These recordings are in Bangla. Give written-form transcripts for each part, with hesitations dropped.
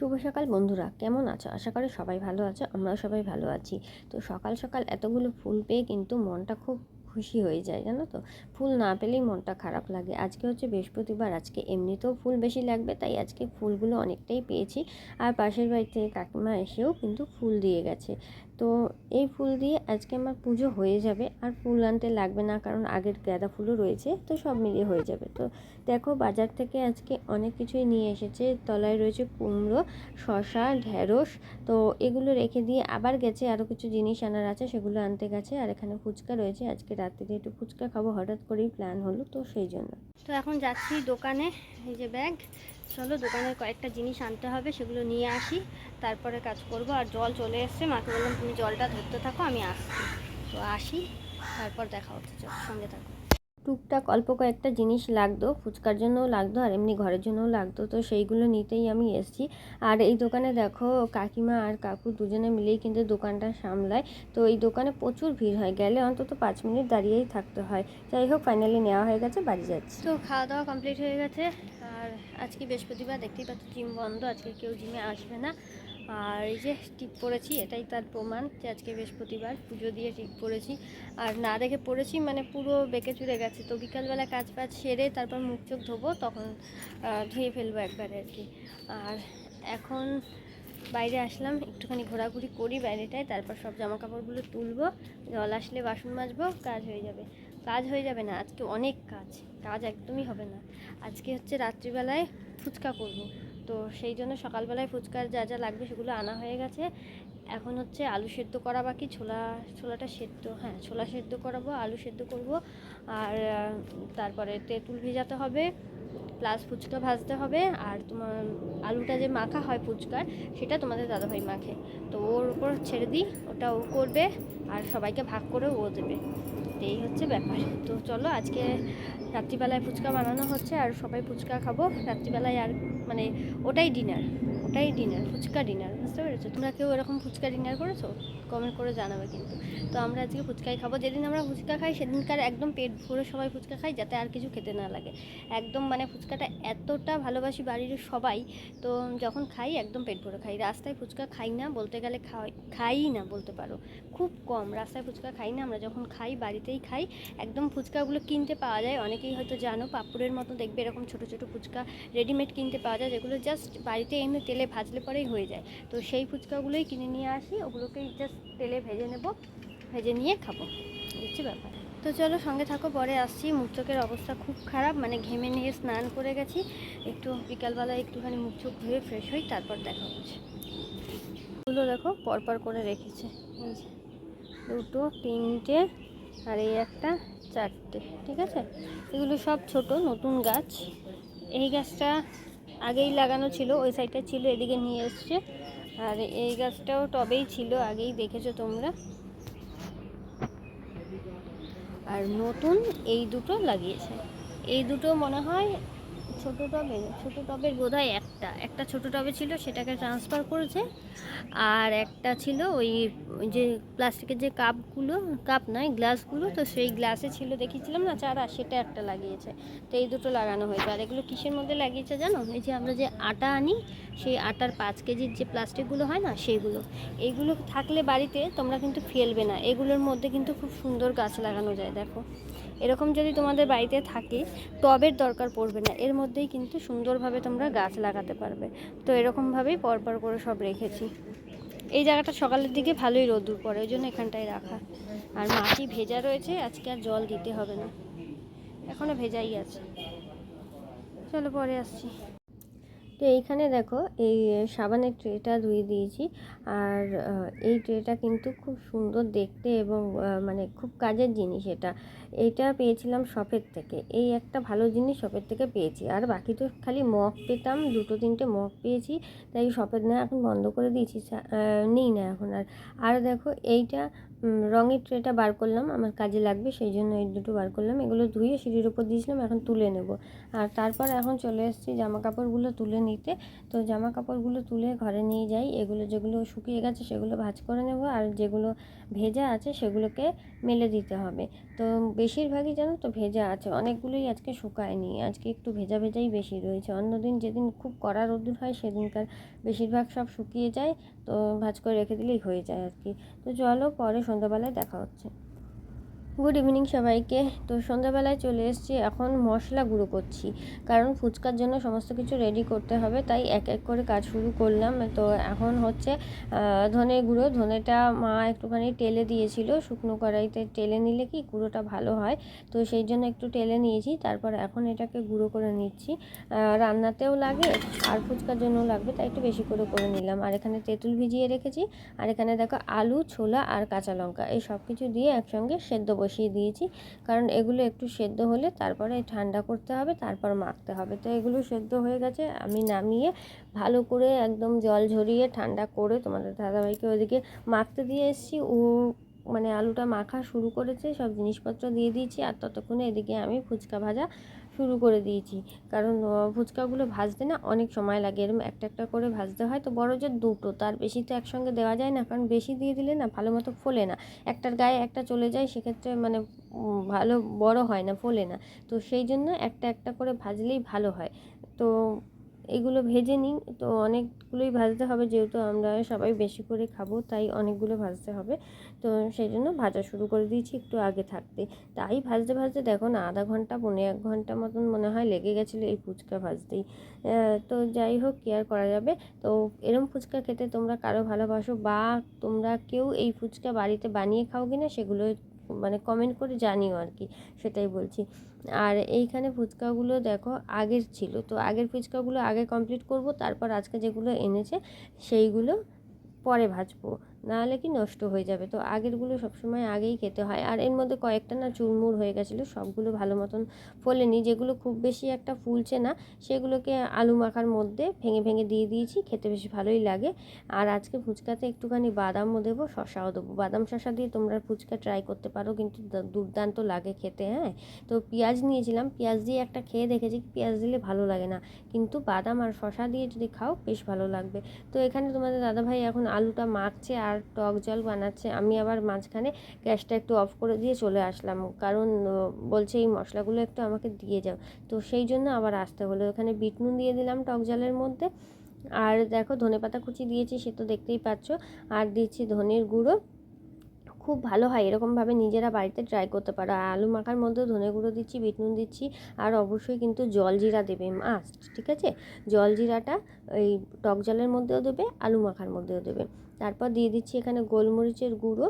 শুভ সকাল বন্ধুরা, কেমন আছো? আশা করি সবাই ভালো আছো, আমরাও সবাই ভালো আছি। তো সকাল সকাল এতগুলো ফুল পেয়ে কিন্তু মনটা খুব খুশি হয়ে যায়, জানো তো। ফুল না পেলেই মনটা খারাপ লাগে। আজকে হচ্ছে বৃহস্পতিবার, আজকে এমনিতেও ফুল বেশি লাগবে, তাই আজকে ফুলগুলো অনেকটাই পেয়েছি। আর পাশের বাড়ি থেকে কাকিমা এসেও কিন্তু ফুল দিয়ে গেছে। তো এই ফুল দিয়ে আজকে আমার পুজো হয়ে যাবে, আর ফুল আনতে লাগবে না, কারণ আগের গাঁদা ফুলও রয়েছে, তো সব মিলিয়ে হয়ে যাবে। তো দেখো, বাজার থেকে আজকে অনেক কিছুই নিয়ে এসেছে। তলায় রয়েছে কুমড়ো, শসা, ঢ্যাঁড়স। তো এগুলো রেখে দিয়ে আবার গেছে, আরও কিছু জিনিস আনার আছে, সেগুলো আনতে গেছে। আর এখানে ফুচকা রয়েছে, আজকে রাত্রিতে একটু ফুচকা খাবো, হঠাৎ করেই প্ল্যান হলো, তো সেই জন্য। তো এখন যাচ্ছি দোকানে, এই যে ব্যাগ। চলো, দোকানের কয়েকটা জিনিস আনতে হবে, সেগুলো নিয়ে আসি, তারপরে কাজ করব। আর জল চলে এসছে, মাকে বললাম তুমি জলটা ধরতে থাকো, আমি আসছি। তো আসি, তারপর দেখা হচ্ছে, চল সঙ্গে থাকো। টুকটাক অল্প কয়েকটা জিনিস লাগতো, ফুচকার জন্যও লাগতো আর এমনি ঘরের জন্যও লাগতো, তো সেইগুলো নিতেই আমি এসেছি। আর এই দোকানে দেখো, কাকিমা আর কাকু দুজনে মিলেই কিন্তু দোকানটা সামলায়। তো এই দোকানে প্রচুর ভিড় হয়, গেলে অন্তত 5 মিনিট দাঁড়িয়েই থাকতে হয়। যাই হোক, ফাইনালি নেওয়া হয়ে গেছে, বাড়ি যাচ্ছি। তো খাওয়া দাওয়া কমপ্লিট হয়ে গেছে। আর আজকে বৃহস্পতিবার, দেখতেই পাচ্ছি জিম বন্ধ, আজকে কেউ জিমে আসবে না। আর এই যে টিপ পরেছি, এটাই তার প্রমাণ যে আজকে বৃহস্পতিবার, পুজো দিয়ে টিপ পরেছি। আর না দেখে পড়েছি, মানে পুরো বেঁকে চুরে গেছে। তো বিকালবেলা কাজ বাজ সেরে তারপর মুখ চোখ ধোবো, তখন ধুয়ে ফেলবো একবারে আর কি। আর এখন বাইরে আসলাম, একটুখানি ঘোরাঘুরি করি বাইরেটায়, তারপর সব জামা কাপড়গুলো তুলবো, জল আসলে বাসন মাজবো, কাজ হয়ে যাবে। কাজ হয়ে যাবে না, আজকে অনেক কাজ, কাজ একদমই হবে না। আজকে হচ্ছে রাত্রিবেলায় ফুচকা করব, তো সেই জন্য সকালবেলায় ফুচকার যা যা লাগবে সেগুলো আনা হয়ে গেছে। এখন হচ্ছে আলু সেদ্ধ করা বাকি, ছোলাটা সেদ্ধ, হ্যাঁ ছোলা সেদ্ধ করাবো, আলু সেদ্ধ করব। আর তারপরে তেঁতুল ভেজাতে হবে, প্লাস ফুচকা ভাজতে হবে। আর তোমার আলুটা যে মাখা হয় ফুচকার, সেটা তোমাদের দাদাভাই মাখে, তো ওর উপর ছেড়ে দিই, ওটা ও করবে, আর সবাইকে ভাগ করে ও দেবে। এই হচ্ছে ব্যাপার। তো চলো, আজকে রাত্রিবেলায় ফুচকা বানানো হচ্ছে, আর সবাই ফুচকা খাবো রাত্রিবেলায়। আর মানে ওটাই ডিনার, ওটাই ডিনার, ফুচকা ডিনার, বুঝতে পেরেছো? তোমরা কেউ এরকম ফুচকা ডিনার করেছো? কমেন্ট করে জানাবে কিন্তু। তো আমরা আজকে ফুচকাই খাবো। যেদিন আমরা ফুচকা খাই সেদিনকার একদম পেট ভরে সবাই ফুচকা খাই, যাতে আর কিছু খেতে না লাগে। একদম মানে ফুচকাটা এতটা ভালোবাসি বাড়ির সবাই, তো যখন খাই একদম পেট ভরে খাই। রাস্তায় ফুচকা খাই না, বলতে গেলে খাই না বলতে পারো, খুব কম রাস্তায় ফুচকা খাই না। আমরা যখন খাই বাড়িতেই খাই। একদম ফুচকাগুলো কিনতে পাওয়া যায়, অনেকেই হয়তো জানো, পাঁপড়ের মতো দেখবে, এরকম ছোটো ছোটো ফুচকা রেডিমেড কিনতে পাওয়া যায়, যেগুলো জাস্ট বাড়িতে এমনি তেলে ভাজলে পরেই হয়ে যায়। তো সেই ফুচকাগুলোই কিনে নিয়ে আসি, ওগুলোকেই জাস্ট তেলে ভেজে নেব, ভেজে নিয়ে খাবো, হচ্ছে ব্যাপার। তো চলো সঙ্গে থাকো, পরে আসছি। মুখ চোখের অবস্থা খুব খারাপ, মানে ঘেমে নিয়ে স্নান করে গেছি, একটু বিকালবেলায় একটুখানি মুখ চোখ ধুয়ে ফ্রেশ হই, তারপর দেখা হচ্ছে। এগুলো দেখো পরপর করে রেখেছে, এই যে দুটো, তিনটে, আর এই একটা, চারটে, ঠিক আছে। এগুলো সব ছোট নতুন গাছ। এই গাছটা আগেই লাগানো ছিল, ওই সাইডটা ছিল, এদিকে নিয়ে এসছে। আর এই গাছটাও টবেই ছিল, আগেই দেখেছো তোমরা। আর নতুন এই দুটো লাগিয়েছে, এই দুটো মনে হয় ছোটো টবের বোধহয় একটা ছোটো টবে ছিল, সেটাকে ট্রান্সফার করেছে। আর একটা ছিল ওই যে প্লাস্টিকের যে কাপগুলো, কাপ নয় গ্লাসগুলো, তো সেই গ্লাসে ছিল, দেখিয়েছিলাম না চারা, সেটা একটা লাগিয়েছে। তো এই দুটো লাগানো হয়েছে। আর এগুলো কিসের মধ্যে লাগিয়েছে জানো? এই যে আমরা যে আটা আনি, সেই আটার 5 কেজির যে প্লাস্টিকগুলো হয় না, সেইগুলো। এইগুলো থাকলে বাড়িতে তোমরা কিন্তু ফেলবে না, এগুলোর মধ্যে কিন্তু খুব সুন্দর গাছ লাগানো যায়। দেখো, এরকম যদি তোমাদের বাড়িতে থাকে, টবের দরকার পড়বে না, এর মধ্যেই কিন্তু সুন্দরভাবে তোমরা গাছ লাগাতে পারবে। তো এরকমভাবেই পরপর করে সব রেখেছি। এই জায়গাটা সকালের দিকে ভালোই রোদ্দুর পড়ে, ওই জন্য এখানটায় রাখা। আর মাটি ভেজা রয়েছে, আজকে আর জল দিতে হবে না, এখনও ভেজাই আছে। চলো পরে আসছি। তো এইখানে দেখো, এই সাবানের ট্রেটা ধুয়ে দিয়েছি। আর এই ট্রেটা কিন্তু খুব সুন্দর দেখতে, এবং মানে খুব কাজের জিনিস এটা। এইটা পেয়েছিলাম শপের থেকে, এই একটা ভালো জিনিস শপের থেকে পেয়েছি। আর বাকি তো খালি মগ পেতাম, দুটো তিনটে মগ পেয়েছি, তাই শপের না এখন বন্ধ করে দিয়েছি, নেই না এখন আর। আর দেখো, এইটা রঙের ট্রেটা বার করলাম, আমার কাজে লাগবে, সেই জন্য এই দুটো বার করলাম। এগুলো ধুয়ে সিঁড়ির উপর দিয়েছিলাম, এখন তুলে নেব। আর তারপর এখন চলে এসেছি জামা কাপড়গুলো তুলে নিতে। তো জামা কাপড়গুলো তুলে ঘরে নিয়ে যাই, এগুলো যেগুলো শুকিয়ে গেছে সেগুলো ভাঁজ করে নেব, আর যেগুলো ভেজা আছে সেগুলোকে মেলে দিতে হবে। তো বেশিরভাগই জানো তো ভেজা আছে, অনেকগুলোই আজকে শুকায়নি, আজকে একটু ভেজা ভেজাই বেশি রয়েছে। অন্যদিন যেদিন খুব কড়া রোদ্দুর হয় সেদিনকার বেশিরভাগ সব শুকিয়ে যায়, তো ভাজ করে রেখে দিলেই হয়ে যায় আর কি। তো চলো পরে সন্ধ্যাবেলায় দেখা হচ্ছে। গুড ইভিনিং সবাইকে। তো সন্ধ্যাবেলায় চলে এসেছি, এখন মশলা গুঁড়ো করছি, কারণ ফুচকার জন্য সমস্ত কিছু রেডি করতে হবে, তাই এক এক করে কাজ শুরু করলাম। তো এখন হচ্ছে ধনে গুঁড়ো, ধনেটা মা একটুখানি টেলে দিয়েছিল, শুকনো কড়াইতে টেলে নিলে কি গুঁড়োটা ভালো হয়, তো সেই জন্য একটু টেলে নিয়েছি। তারপর এখন এটাকে গুঁড়ো করে নিচ্ছি, রান্নাতেও লাগে আর ফুচকার জন্যও লাগবে, তাই একটু বেশি করে নিলাম। আর এখানে তেঁতুল ভিজিয়ে রেখেছি, আর এখানে দেখো আলু, ছোলা আর কাঁচা লঙ্কা এই সব কিছু দিয়ে একসঙ্গে সেদ্ধ বসিয়ে দিয়েছি, কারণ এগুলো একটু সেদ্ধ হলে তারপরে ঠান্ডা করতে হবে, তারপর মাখতে হবে। তো এগুলো সেদ্ধ হয়ে গেছে, আমি নামিয়ে ভালো করে একদম জল ঝরিয়ে ঠান্ডা করে তোমাদের দাদাভাইকে ওইদিকে মাখতে দিয়ে এসেছি। ও মানে আলুটা মাখা শুরু করেছে, সব জিনিসপত্র দিয়ে দিয়েছি, আর ততক্ষণে এদিকে আমি ফুচকা ভাজা শুরু করে দিয়েছি, কারণ ফুচকাগুলো ভাজতে না অনেক সময় লাগে, এরকম একটা একটা করে ভাজতে হয়, তো বড় যে দুটো, তার বেশি তো একসঙ্গে দেওয়া যায় না, কারণ বেশি দিয়ে দিলে না ভালো মতো ফোলে না, একটার গায়ে একটা চলে যায়, সেক্ষেত্রে মানে ভালো বড় হয় না, ফোলে না। তো সেই জন্য একটা একটা করে ভাজলেই ভালো হয়। তো এগুলো ভেজে নিই, তো অনেকগুলোই ভাজতে হবে, যেহেতু আমরা সবাই বেশি করে খাবো, তাই অনেকগুলো ভাজতে হবে। তো সেই জন্য ভাজা শুরু করে দিয়েছি একটু আগে থাকতে। তাই ভাজতে ভাজতে দেখো না, আধা ঘন্টা 1.5 ঘন্টা মতন মনে হয় লেগে গেছিলো এই ফুচকা ভাজতেই। তো যাই হোক, কি আর করা যাবে। তো এরম ফুচকা খেতে তোমরা কারো ভালোবাসো, বা তোমরা কেউ এই ফুচকা বাড়িতে বানিয়ে খাও কিনা সেগুলো মানে কমেন্ট করে জানিও আর কি, সেটাই বলছি। আর এইখানে ফুচকাগুলো দেখো আগের ছিল, তো আগের ফুচকাগুলো আগে কমপ্লিট করব, তারপর আজকে যেগুলো এনেছে সেইগুলো পরে ভাজবো, নাহলে কি নষ্ট হয়ে যাবে। তো আগেরগুলো সবসময় আগেই খেতে হয়। আর এর মধ্যে কয়েকটা না চুরমুর হয়ে গেছিলো, সবগুলো ভালো মতন ফোলেনি, যেগুলো খুব বেশি একটা ফুলছে না সেগুলোকে আলু মাখার মধ্যে ভেঙে ভেঙে দিয়ে দিয়েছি, খেতে বেশ ভালোই লাগে। আর আজকে ফুচকাতে একটুখানি বাদামও দেবো, শসাও দেবো, বাদাম শসা দিয়ে তোমরা ফুচকা ট্রাই করতে পারো, কিন্তু দুর্দান্ত লাগে খেতে। হ্যাঁ, তো পেঁয়াজ নিয়েছিলাম, পেঁয়াজ দিয়ে একটা খেয়ে দেখেছি, পেঁয়াজ দিলে ভালো লাগে না, কিন্তু বাদাম আর শসা দিয়ে যদি খাও বেশ ভালো লাগবে। তো এখানে তোমাদের দাদাভাই এখন আলুটা মাখছে আর টক জল বানাচ্ছে, আমি আবার মাঝখানে গ্যাসটা একটু অফ করে দিয়ে চলে আসলাম, কারণ বলছে এই মশলাগুলো একটু আমাকে দিয়ে যাও, তো সেই জন্য আবার আসতে হলো। এখানে বিট নুন দিয়ে দিলাম টক জলের মধ্যে, আর দেখো ধনেপাতা কুচি দিয়েছি, সে তো দেখতেই পাচ্ছ, আর দিচ্ছি ধনের গুঁড়ো। খুব ভালো হয়, এরকমভাবে নিজেরা বাড়িতে ট্রাই করতে পারো। আর আলু মাখার মধ্যেও ধনে গুঁড়ো দিচ্ছি, বিট নুন দিচ্ছি, আর অবশ্যই কিন্তু জল জিরা দেবে মাস্ট, ঠিক আছে? জল জিরাটা ওই টক জলের মধ্যেও দেবে, আলু মাখার মধ্যেও দেবে। তারপর দিয়ে দিচ্ছি এখানে গোলমরিচের গুঁড়ো,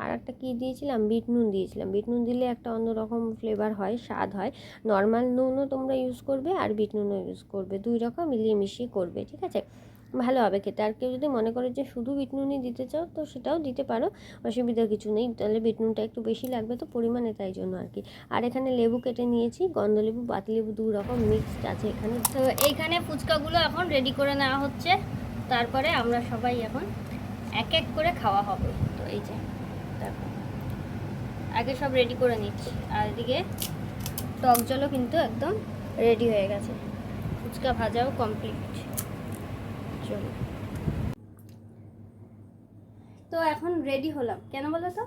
আর একটা কী দিয়েছিলাম, বিট নুন দিয়েছিলাম। বিট নুন দিলে একটা অন্যরকম ফ্লেভার হয়, স্বাদ হয়। নর্মাল নুনও তোমরা ইউজ করবে আর বিট নুনও ইউজ করবে, দুই রকম মিলিয়ে মিশিয়ে করবে, ঠিক আছে? ভালো হবে খেতে। আর কেউ যদি মনে করে যে শুধু বিট নুনই দিতে চাও, তো সেটাও দিতে পারো, অসুবিধা কিছু নেই, তাহলে বিট নুনটা একটু বেশি লাগবে তো পরিমাণে, তাই জন্য আর কি। আর এখানে লেবু কেটে নিয়েছি, গন্ধলেবু, পাতিলেবু, দু রকম মিক্সড আছে এখানে। তো এইখানে ফুচকাগুলো এখন রেডি করে নেওয়া হচ্ছে, তারপরে আমরা সবাই এখন এক এক করে খাওয়া হবে। তো এই যে দেখো, আগে সব রেডি করে নিচ্ছি, আর এদিকে টক জলও কিন্তু একদম রেডি হয়ে গেছে, ফুচকা ভাজাও কমপ্লিট। চলো, তো এখন রেডি হলাম কেন বলো তো,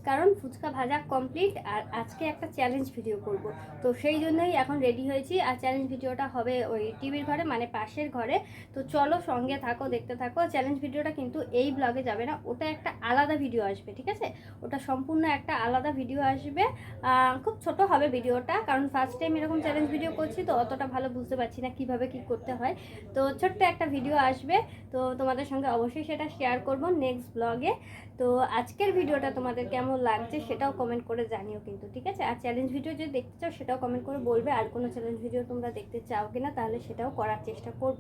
কারণ ফুচকা ভাজা কমপ্লিট, আর আজকে একটা চ্যালেঞ্জ ভিডিও করব, তো সেই জন্যই এখন রেডি হয়েছি। আর চ্যালেঞ্জ ভিডিওটা হবে ওই টিভির ঘরে, মানে পাশের ঘরে। তো চলো সঙ্গে থাকো, দেখতে থাকো। চ্যালেঞ্জ ভিডিওটা কিন্তু এই ব্লগে যাবে না, ওটা একটা আলাদা ভিডিও আসবে, ঠিক আছে? ওটা সম্পূর্ণ একটা আলাদা ভিডিও আসবে, খুব ছোট হবে ভিডিওটা, কারণ ফার্স্ট টাইম এরকম চ্যালেঞ্জ ভিডিও করছি, তো অতটা ভালো বুঝতে পারছি না কীভাবে কী করতে হয়। তো ছোট্ট একটা ভিডিও আসবে, তো তোমাদের সঙ্গে অবশ্যই সেটা শেয়ার করব নেক্সট ব্লগে। তো আজকের ভিডিওটা তোমাদের কেমন লাগছে সেটাও কমেন্ট করে জানিও কিন্তু, ঠিক আছে? আর চ্যালেঞ্জ ভিডিও যদি দেখতে চাও সেটাও কমেন্ট করে বলবে, আর কোনো চ্যালেঞ্জ ভিডিও তোমরা দেখতে চাও কিনা, তাহলে সেটাও করার চেষ্টা করব,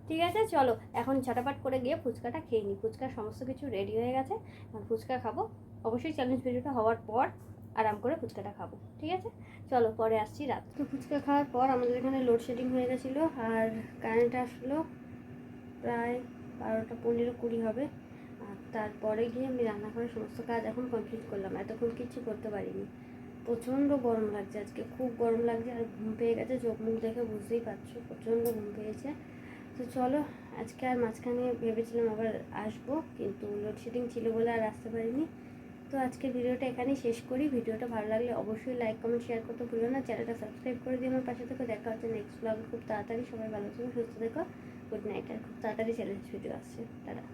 ঠিক আছে? চলো এখন ঝটাপট করে গিয়ে ফুচকাটা খেয়ে নিই। ফুচকার সমস্ত কিছু রেডি হয়ে গেছে, ফুচকা খাবো অবশ্যই, চ্যালেঞ্জ ভিডিওটা হওয়ার পর আরাম করে ফুচকাটা খাবো, ঠিক আছে? চলো পরে আসছি রাত। তো ফুচকা খাওয়ার পর আমাদের এখানে লোডশেডিং হয়ে গেছিলো, আর কারেন্ট আসলো প্রায় 12টা 15-20 হবে। আর তারপরে গিয়ে আমি রান্নাঘরের সমস্ত কাজ এখন কমপ্লিট করলাম, এতক্ষণ কিচ্ছু করতে পারিনি। প্রচণ্ড গরম লাগছে আজকে, খুব গরম লাগছে, আর ঘুম পেয়ে গেছে, চোখ মুখ দেখে বুঝতেই পারছো প্রচণ্ড ঘুম পেয়েছে। তো চলো, আজকে আর মাঝখানে ভেবেছিলাম আবার আসবো, কিন্তু লোডশেডিং ছিল বলে আর আসতে পারিনি। তো আজকের ভিডিওটা এখানেই শেষ করি। ভিডিওটা ভালো লাগলে অবশ্যই লাইক কমেন্ট শেয়ার করতে ভুলো না, চ্যানেলটা সাবস্ক্রাইব করে দিয়ে আমার পাশে থেকে। দেখা হচ্ছে নেক্সট ব্লগে খুব তাড়াতাড়ি। সবাই ভালো থেকো, সুস্থ থেকো, গুড নাইট, আর খুব তাড়াতাড়ি চ্যালেঞ্জ ভিডিও আসছে, টাটা।